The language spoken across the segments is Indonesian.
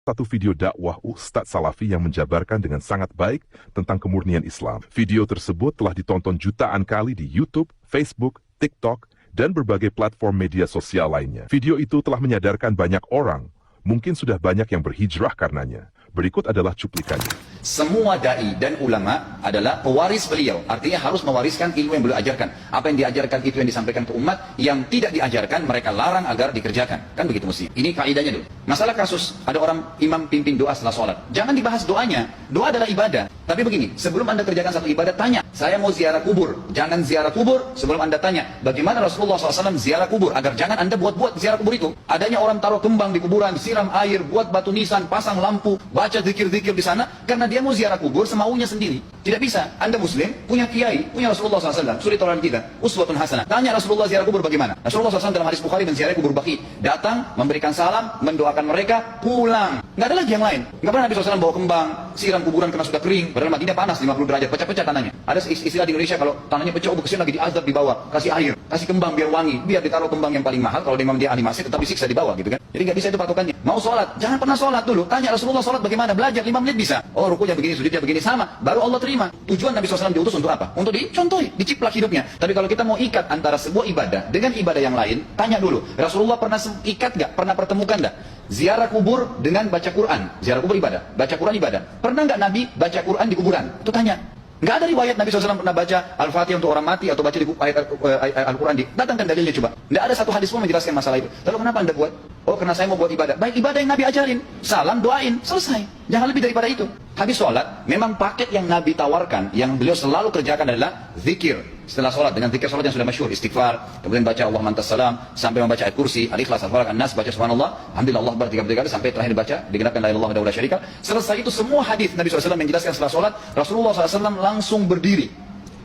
Satu video dakwah Ustadz Salafi yang menjabarkan dengan sangat baik tentang kemurnian Islam. Video tersebut telah ditonton jutaan kali di YouTube, Facebook, TikTok, dan berbagai platform media sosial lainnya. Video itu telah menyadarkan banyak orang, mungkin sudah banyak yang berhijrah karenanya. Berikut adalah cuplikannya. Semua da'i dan ulama adalah pewaris beliau. Artinya harus mewariskan ilmu yang beliau ajarkan. Apa yang diajarkan itu yang disampaikan ke umat. Yang tidak diajarkan mereka larang agar dikerjakan. Kan begitu mesti. Ini kaidahnya dulu. Masalah kasus ada orang imam pimpin doa setelah sholat. Jangan dibahas doanya. Doa adalah ibadah. Tapi begini, sebelum anda kerjakan satu ibadah, tanya. Saya mau ziarah kubur. Jangan ziarah kubur sebelum anda tanya. Bagaimana Rasulullah SAW ziarah kubur. Agar jangan anda buat-buat ziarah kubur itu. Adanya orang taruh kembang di kuburan, siram air, buat batu nisan, pasang lampu, baca zikir-zikir di sana. Karena dia mau ziarah kubur semaunya sendiri. Tidak bisa. Anda muslim, punya kiai, punya Rasulullah SAW. Suri tauran kita, uswatun hasanah. Tanya Rasulullah ziarah kubur bagaimana. Rasulullah SAW dalam hadis Bukhari menziarahi kubur Baqi. Datang, memberikan salam, mendoakan mereka, pulang. Nggak ada lagi yang lain. Nggak pernah Nabi SAW bawa kembang, siram kuburan karena sudah kering. Padahal Madinah panas 50 derajat, pecah-pecah tanahnya. Ada istilah di Indonesia kalau tanahnya pecah, kesian lagi diazab di bawah, kasih air, kasih kembang biar wangi, biar ditaruh kembang yang paling mahal. Kalau memang dia animasi tetap disiksa di bawah gitu kan. Jadi nggak bisa itu patokannya. Mau sholat, jangan pernah sholat dulu. Tanya Rasulullah sholat bagaimana, belajar 5 menit bisa. Oh rukunya begini, sujudnya begini, sama. Baru Allah terima. Tujuan Nabi SAW diutus untuk apa? Untuk dicontohi, diciplak hidupnya. Tapi kalau kita mau ikat antara sebuah ibadah dengan ibadah yang lain, tanya dulu. Rasulullah pernah ikat nggak? Pernah pertemukan nggak? Ziarah kubur dengan baca Quran. Ziarah kubur ibadah, baca Quran ibadah. Pernah nggak Nabi baca Quran di kuburan? Itu tanya. Nggak ada riwayat Nabi SAW pernah baca Al-Fatihah untuk orang mati atau baca di ayat Al-Quran di. Datangkan dalilnya coba. Nggak ada satu hadis pun menjelaskan masalah itu. Lalu kenapa anda buat? Oh karena saya mau buat ibadah. Baik, ibadah yang Nabi ajarin. Salam, doain, selesai. Jangan lebih daripada itu. Habis sholat, memang paket yang Nabi tawarkan, yang beliau selalu kerjakan adalah zikir. Setelah sholat, dengan zikir sholat yang sudah masyhur, istighfar, kemudian baca Allah mantas salam, sampai membaca ayat kursi, al-ikhlas, al-falaq, an-nas, baca subhanallah, alhamdulillah, Allah akbar 33 kali, sampai terakhir dibaca, digenapkan la ilaha illallah wahdahu la syarika. Selesai itu semua hadis Nabi SAW menjelaskan setelah sholat, Rasulullah SAW langsung berdiri.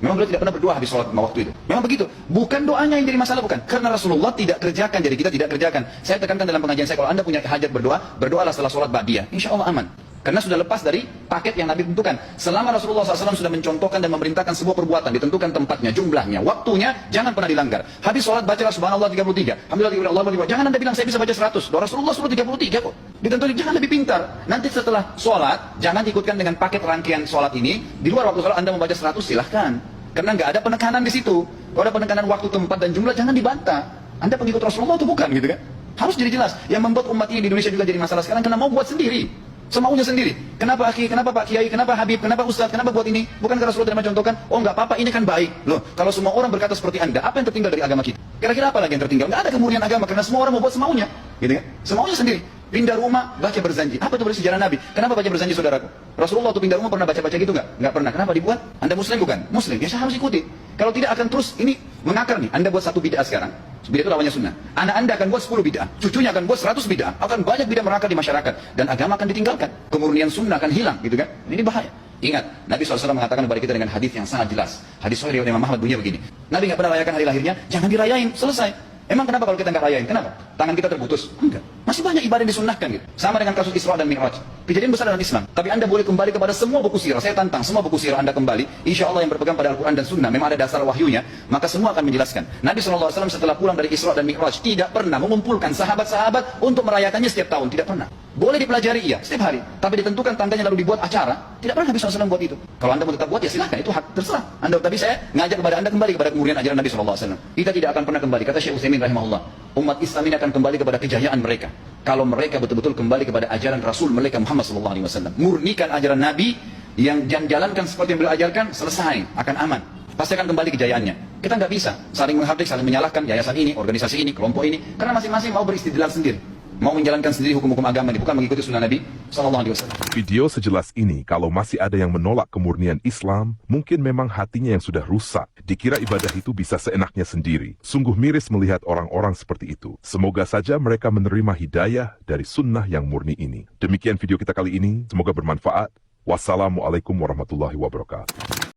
Memang beliau tidak pernah berdoa habis sholat waktu itu. Memang begitu. Bukan doanya yang jadi masalah, bukan. Karena Rasulullah tidak kerjakan, jadi kita tidak kerjakan. Saya tekankan dalam pengajian saya, kalau anda punya hajat berdoa, berdoalah setelah sholat ba'diyah. Insya Allah aman. Karena sudah lepas dari paket yang Nabi tentukan. Selama Rasulullah SAW sudah mencontohkan dan memerintahkan sebuah perbuatan, ditentukan tempatnya, jumlahnya, waktunya, jangan pernah dilanggar. Habis sholat bacalah subhanallah 33. Alhamdulillah, Allah akbar. Jangan anda bilang saya bisa baca 100. Doa Rasulullah suruh 33 kok. Ditentukan, jangan lebih pintar. Nanti setelah sholat, jangan ikutkan dengan paket rangkaian sholat ini. Di luar waktu sholat anda membaca 100, silahkan. Karena nggak ada penekanan di situ. Kalau ada penekanan waktu, tempat, dan jumlah, jangan dibantah. Anda pengikut Rasulullah atau bukan gitu kan? Harus jadi jelas. Yang membuat umat ini di Indonesia juga jadi masalah sekarang karena mau buat sendiri. Semaunya sendiri. Kenapa akhi, kenapa Pak Kiai, kenapa Habib, kenapa Ustadz, kenapa buat ini? Bukankah Rasulullah tidak mencontohkan? Oh nggak apa-apa, ini kan baik. Loh, kalau semua orang berkata seperti anda, apa yang tertinggal dari agama kita? Kira-kira apa lagi yang tertinggal? Nggak ada kemurnian agama karena semua orang mau buat semaunya. Gitu kan? Semaunya sendiri. Pindah rumah, baca berzanji. Apa itu bersejarah Nabi? Kenapa baca berzanji saudaraku? Rasulullah waktu pindah rumah pernah baca-baca gitu nggak? Nggak pernah. Kenapa dibuat? Anda muslim bukan? Muslim. Ya saya harus ikuti. Kalau tidak akan terus ini mengakar nih. Anda buat satu bid'ah sekarang. Bid'ah itu lawannya sunnah. Anak anda akan buat 10 bid'ah. Cucunya akan buat 100 bid'ah. Akan banyak bid'ah merakar di masyarakat. Dan agama akan ditinggalkan. Kemurnian sunnah akan hilang. Gitu kan? Ini bahaya. Ingat, Nabi SAW mengatakan kepada kita dengan hadis yang sangat jelas. Hadis sahih riwayat Imam Ahmad bunyinya begini. Nabi nggak pernah rayakan hari lahirnya. Jangan dirayain. Selesai. Emang kenapa kalau kita nggak rayain? Kenapa? Tangan kita terputus? Enggak. Masih banyak ibadah yang disunnahkan gitu. Sama dengan kasus Isra dan Mi'raj. Kejadian besar dalam Islam. Tapi anda boleh kembali kepada semua buku sirah. Saya tantang semua buku sirah anda kembali. Insya Allah yang berpegang pada Al-Quran dan Sunnah. Memang ada dasar wahyunya. Maka semua akan menjelaskan. Nabi SAW setelah pulang dari Isra dan Mi'raj tidak pernah mengumpulkan sahabat-sahabat untuk merayakannya setiap tahun. Tidak pernah. Boleh dipelajari iya, setiap hari. Tapi ditentukan tanggalnya lalu dibuat acara. Tidak pernah Nabi SAW buat itu. Kalau anda mau tetap buat ya silahkan. Itu hak terserah. Tapi saya ngajak kepada anda kembali kepada kemurnian ajaran Nabi SAW. Kita tidak akan pernah kembali. Kata Syekh Utsaimin rahimahullah. Umat Islam ini akan kembali kepada kejayaan mereka. Kalau mereka betul-betul kembali kepada ajaran Rasul mereka Muhammad SAW. Murnikan ajaran Nabi yang jalankan seperti yang beliau ajarkan, selesai. Akan aman. Pasti akan kembali kejayaannya. Kita nggak bisa saling menghardik, saling menyalahkan yayasan ini, organisasi ini, kelompok ini. Karena masing-masing mau beristidlal sendiri. Mau menjalankan sendiri hukum-hukum agama ini, bukan mengikuti sunnah Nabi SAW. Video sejelas ini, kalau masih ada yang menolak kemurnian Islam, mungkin memang hatinya yang sudah rusak. Dikira ibadah itu bisa seenaknya sendiri. Sungguh miris melihat orang-orang seperti itu. Semoga saja mereka menerima hidayah dari sunnah yang murni ini. Demikian video kita kali ini, semoga bermanfaat. Wassalamualaikum warahmatullahi wabarakatuh.